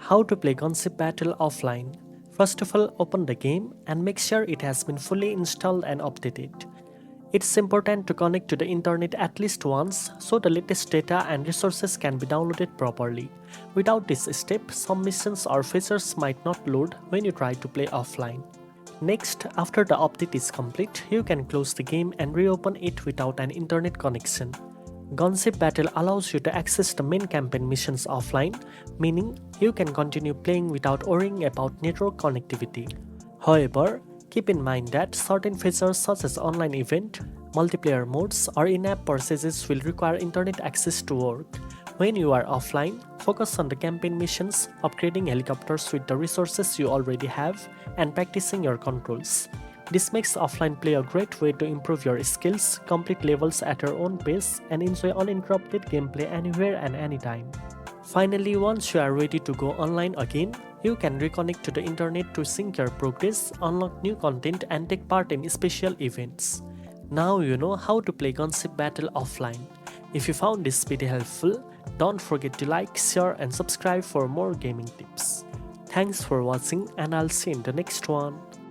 How to play Gunship Battle offline. First of all, open the game and make sure it has been fully installed and updated. It's important to connect to the internet at least once so the latest data and resources can be downloaded properly. Without this step, some missions or features might not load when you try to play offline. Next, after the update is complete, you can close the game and reopen it without an internet connection. Gunship Battle allows you to access the main campaign missions offline, meaning you can continue playing without worrying about network connectivity. However, keep in mind that certain features such as online event, multiplayer modes, or in-app purchases will require internet access to work. When you are offline, focus on the campaign missions, upgrading helicopters with the resources you already have, and practicing your controls. This makes offline play a great way to improve your skills, complete levels at your own pace, and enjoy uninterrupted gameplay anywhere and anytime. Finally, once you are ready to go online again, you can reconnect to the internet to sync your progress, unlock new content, and take part in special events. Now you know how to play Gunship Battle offline. If you found this video helpful, don't forget to like, share, and subscribe for more gaming tips. Thanks for watching, and I'll see you in the next one.